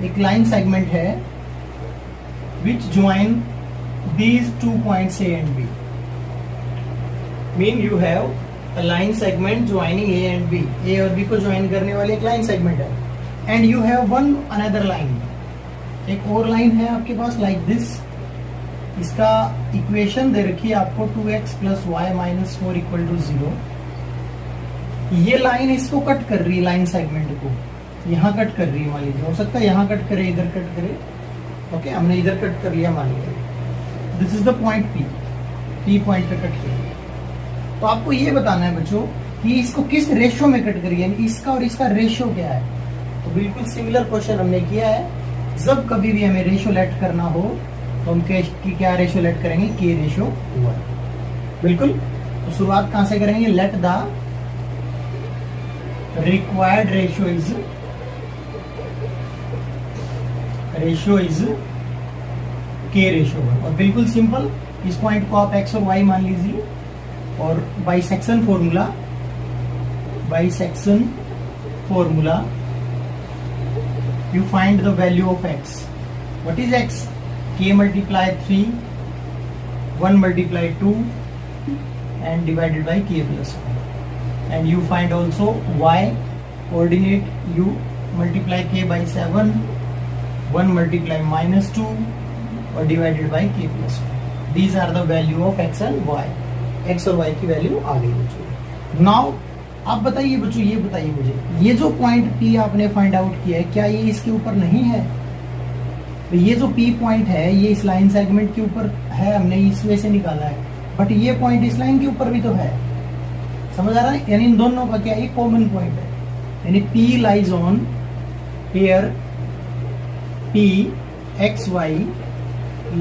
एक line segment है which join these 2 points A and B. Mean you have a line segment joining A and B. A और B को join करने वाली एक line segment है, and you have one another line. एक और लाइन है आपके पास like this. इसका इक्वेशन दे रखी है आपको 2x + y - 4 = 0. ये लाइन इसको कट कर रही है, लाइन सेगमेंट को यहाँ कट कर रही है, मान लीजिए हो सकता है यहाँ कट करे इधर कट करे, ओके हमने इधर कट कर लिया मान लीजिए, this is the point P point पे कट किया। तो आपको ये बताना है बच्चों कि इसको किस रेशियो में कट करिए, यानी इसका और इसका रेशियो क्या है। तो बिल्कुल सिमिलर क्वेश्चन हमने किया है, जब कभी भी हमें रेशियो लेट करना हो तो हम क्या रेशियो लेट करेंगे, k/1। बिल्कुल, तो शुरुआत कहां से करेंगे, let the required ratio is k/1, और बिल्कुल सिंपल, इस पॉइंट को आप x और y मान लीजिए, और bisection formula you find the value of x. What is x? k × 3, 1 × 2 and divided by k + 1. And you find also y coordinate, you multiply k by 7, 1 × -2 और divided by k + 1. These are the value of x and y. x और y की value आ गई बच्चों। Now आप बताइए बच्चों, ये बताइए मुझे, ये जो पॉइंट P आपने फाइंड आउट किया है क्या ये इसके ऊपर नहीं है। तो ये जो P पॉइंट है ये इस लाइन सेगमेंट के ऊपर है, हमने इस वे से निकाला है, बट ये पॉइंट इस लाइन के ऊपर भी तो है, समझ आ रहा है। यानी इन दोनों का क्या एक कॉमन पॉइंट है, यानी P lies on here, P xy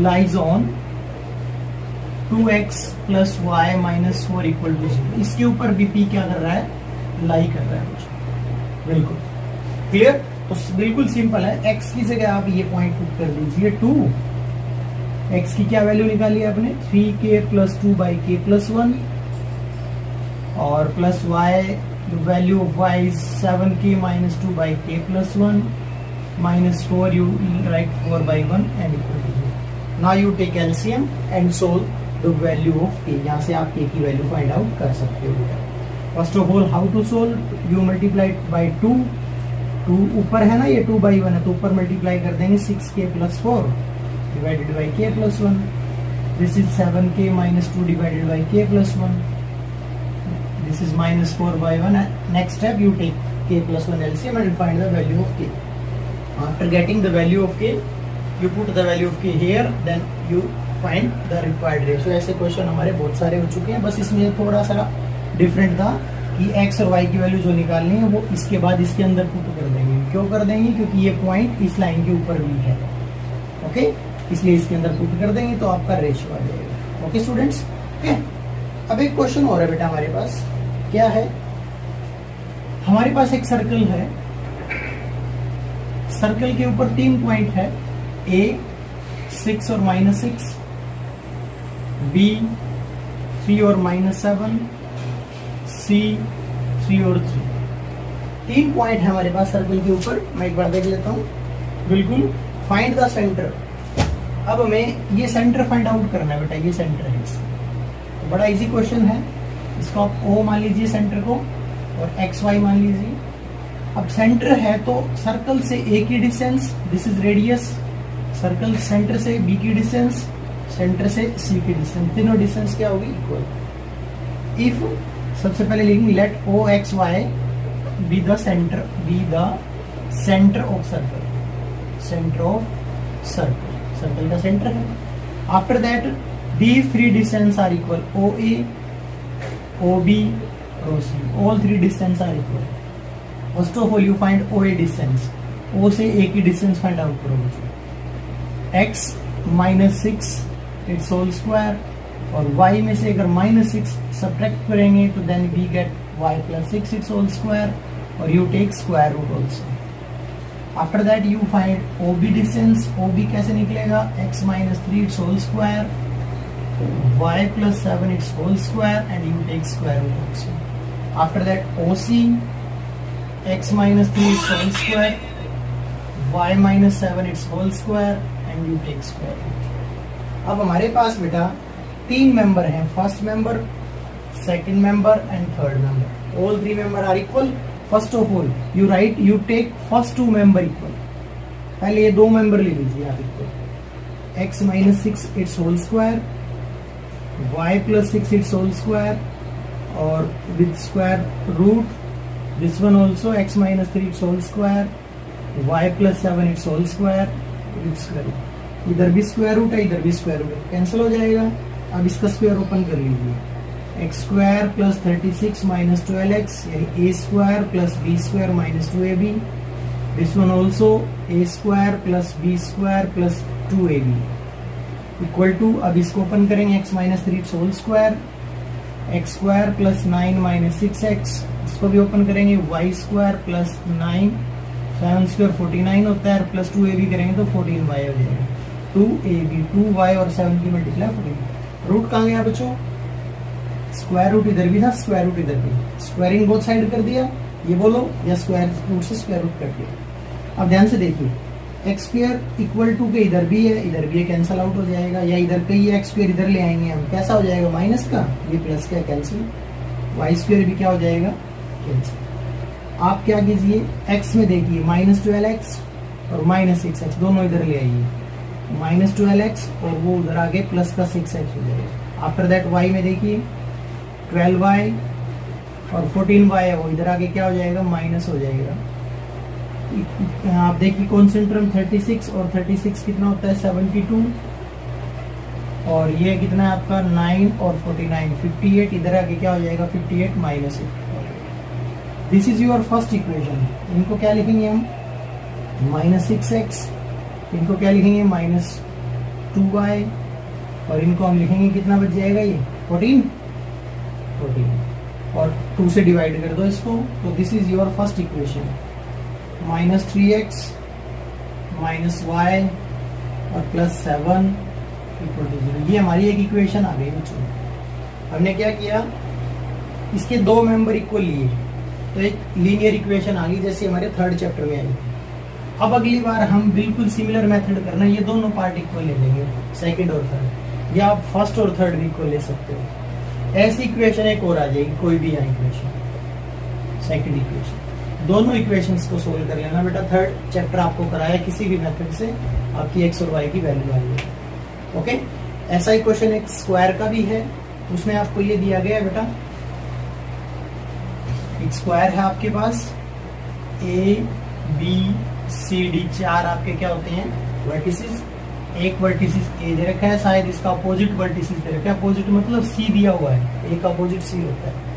lies on 2x + y - 4 = 0। इसके ऊपर भी P क्या कर रहा है, लाई कर रहा है बच्चों। बिल्कुल क्लियर। तो बिल्कुल सिंपल है, x की जगह आप ये पॉइंट पुट कर दीजिए 2, x की क्या वैल्यू निकाली आपने 3k plus 2 by k plus 1 और plus y value of y is 7k minus 2 by k plus 1 minus 4 you write 4 by 1 and equal to 0. Now you take LCM and solve the value of k. यहाँ से आप k की value find out कर सकते हो. First of all how to solve, you multiply by 2 ऊपर है ना, ये 2 by 1 है तो ऊपर मल्टीप्लाई कर देंगे 6k plus 4 divided by k plus 1. This is 7k minus 2 divided by k plus 1. This is minus 4 by 1. Next step you take k plus 1 LCM and find the value of k. After getting the value of k, you put the value of k here, then you find the required ratio. ऐसे question हमारे बहुत सारे हो चुके हैं, बस इसमें थोड़ा सा डिफरेंट था कि x और y की वैल्यू जो निकालनी है वो इसके बाद इसके अंदर पुट कर देंगे. क्यों कर देंगे? क्योंकि ये पॉइंट इस लाइन के ऊपर भी है. ओके, इसलिए इसके अंदर पुट कर देंगे तो आपका रेशियो आ जाएगा. ओके स्टूडेंट्स, अब एक क्वेश्चन और है बेटा हमारे पास. क्या है? हमारे पास एक सर्कल है, सर्कल के ऊपर 3 पॉइंट है, A 6 और -6, B 3 और -7, C 3 और 3. 3 पॉइंट है हमारे पास सर्कल के ऊपर. मैं एक बार देख लेता हूं. बिल्कुल, फाइंड द सेंटर. अब हमें ये सेंटर फाइंड आउट करना है बेटा. ये सेंटर है इसका. बड़ा इजी क्वेश्चन है. इसको आप O मान लीजिए सेंटर को और XY मान लीजिए. अब सेंटर है तो सर्कल से A की distance, this is radius. Circle center से B की डिस्टेंस, सेंटर से C की डिस्टेंस, तीनों डिस्टेंस क्या होगी? इक्वल. इफ सबसे पहले लिखेंगे let OXY be the center, center of circle, center of circle, circle का सेंटर है. After that these 3 distance are equal, OA, OB, OC, all 3 distance are equal. First of all you find OA distance. O से A की distance find out करो मुझे. x -6 it's whole square और y में से अगर -6 subtract करेंगे तो then we get y + 6 it's whole square और you take square root also. After that you find OB distance. OB कैसे निकलेगा? x -3 it's whole square, y + 7 it's whole square and you take square root also. After that OC x -3 its whole square, y -7 its whole square and you take square root. अब हमारे पास बेटा 3 member हैं, first member, second member and third member. All 3 member are equal. First of all you take first 2 member equal. पहले ये 2 member ले लीजिए आप equal. x -6 its whole square, y + 6 its whole square और with square root. This one also x -3 its whole square, y + 7 its whole square with square root. इधर भी square root है, इधर भी स्क्वायर रूट है, कैंसिल हो जाएगा. अब इसका स्क्वायर ओपन कर लीजिए. x² + 36 - 12x यानी a² + b² - 2ab. This one also a² + b² + 2ab equal to. अब इसको ओपन करेंगे x -3 its whole square, x² + 9 - 6x. इसको भी ओपन करेंगे y² + 9, 7² 49 होता है, प्लस 2ab करेंगे तो 14y हो जाएगा. 2ab, 2y और 7 की मल्टीप्लाई 14. रूट कहाँ गया बच्चों? स्क्वायर रूट इधर भी था, स्क्वायर रूट इधर भी. स्क्वायरिंग बोथ साइड कर दिया, ये बोलो, या स्क्वायर रूट से स्क्वायर रूट कर दिया. अब ध्यान से देखिए, x² इक्वल टू के इधर भी है, कैंसिल आउट हो जाएगा. या इधर पे ही x² इधर ले आएंगे हम, कैसा हो जाएगा? माइनस का, ये प्लस का कैंसिल. y² भी क्या हो जाएगा? कैंसिल. आप क्या कीजिए, x में देखिए -12x और -6x दोनों इधर ले आइए. -12x और वो उधर आगे प्लस का 6x हो जाएगा. आफ्टर दैट y में देखिए 12y और 14y है, वो इधर आगे क्या हो जाएगा? माइनस हो जाएगा. आप देखिए कॉन्सेंट्रम 36 और 36 कितना होता है? 72 और ये कितना है आपका? 9 और 49 58. इधर आगे क्या हो जाएगा? 58 -8. This is your first equation. इनको क्या लिखेंगे हम? -6x. इनको क्या लिखेंगे? -2y और इनको हम लिखेंगे कितना बच जाएगा? ये 14 और 2 से डिवाइड कर दो इसको. तो this is your first equation. -3x -y और +7 इक्वल टू 0। ये हमारी एक इक्वेशन आ गई बच्चों। हमने क्या किया, इसके दो मेंबर इक्वल लिए तो एक लीनियर इक्वेशन आ गई, जैसे हमारे थर्ड चैप्टर में आई। अब अगली बार हम बिल्कुल सिमिलर मेथड करना, ये दोनों पार्ट इक्वल ले लेंगे, सेकंड और थर्ड, या आप फर्स्ट और थर्ड भी इक्वल ले सकते हो। ऐसी इक्वेशन एक और आ जाएगी, कोई भी यहाँ इक्वेशन, सेकंड इक्वेशन। दोनों इक्वेशंस को सोल्व कर लेना बेटा। थर्ड चैप्टर आपको कराया, किसी भी मेथड से आपकी एक्स और वाई की वैल्यू आई है। ओके, ऐसा ही क्वेश्चन एक स्क्वायर का भी है, उसमें आपको ये दिया गया है बेटा, एक स्क्वायर है आपके पास, ए बी सी डी, चार आपके क्या होते हैं, वर्टिसेस। एक वर्टिसेस ए दे रखा है, शायद इसका अपोजिट वर्टिसेस दे रखा है। अपोजिट मतलब सी दिया हुआ है, ए का अपोजिट सी होता है।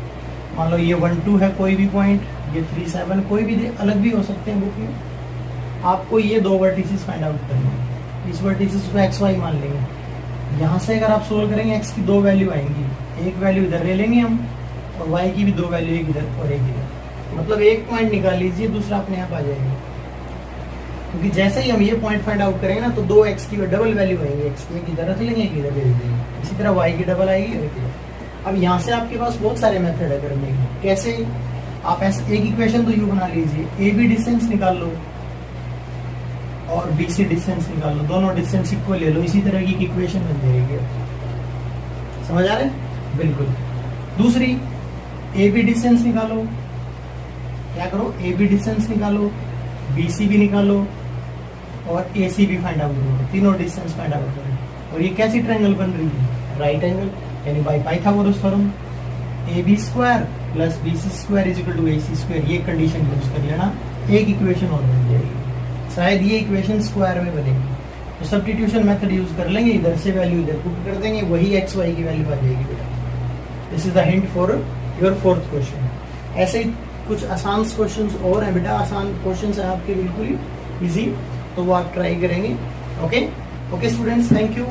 मान लो ये 1 2 है कोई भी पॉइंट, ये 3 7, कोई भी अलग भी हो सकते हैं बुक में। आपको ये दो वर्टिसेस फाइंड आउट करने हैं। इस वर्टिसेस को एक्स वाई मान लेंगे। यहाँ से अगर आप सोल्व करेंगे, एक्स की दो वैल्यू आएंगी, एक वैल्यू इधर ले लेंगे हम, और वाई की भी दो वैल्यू, एक इधर और एक इधर। मतलब एक पॉइंट निकाल लीजिए, दूसरा अपने आप आ जाएगा। क्योंकि जैसे ही हम ये पॉइंट फाइंड आउट करेंगे ना, तो दो एक्स की डबल वैल्यू आएंगे, एक्स की एक इधर रख लेंगे, एक इधर ले लेंगे। इसी तरह वाई की डबल आएगी और एक इधर। अब यहाँ से आपके पास बहुत सारे मेथड है करने के। कैसे, आप ऐसे एक इक्वेशन तो यू बना लीजिए, ए बी डिस्टेंस निकाल लो और बी सी डिस्टेंस निकाल लो, दोनों डिस्टेंस इक्वल ले लो, इसी तरह की इक्वेशन बन जाएगी। समझ आ रहे हैं? बिल्कुल। दूसरी, ए बी डिस्टेंस निकालो, क्या करो, ए बी डिस्टेंस निकालो, बी सी भी निकालो और ए सी भी फाइंड आउट करो, तीनों डिस्टेंस फाइंड आउट करो। और ये कैसी ट्रायंगल बन रही है, राइट एंगल, यानी by Pythagoras theorem, A B square plus B C square is equal to A C square. ये कंडीशन यूज कर लेना, एक इक्वेशन और बन जाएगी। शायद ये इक्वेशन स्क्वायर में बनेगी, तो सब्स्टिट्यूशन मेथड यूज कर लेंगे, इधर से वैल्यू इधर पुट कर देंगे, वही एक्स वाई की वैल्यू आ जाएगी बेटा। This is the hint for your fourth question. ऐसे ही कुछ आसान क्वेश्चंस और हैं बेटा, आसान क्वेश्चंस हैं आपके बिल्कुल इजी, तो वो आप ट्राई करेंगे। Okay okay students, thank you.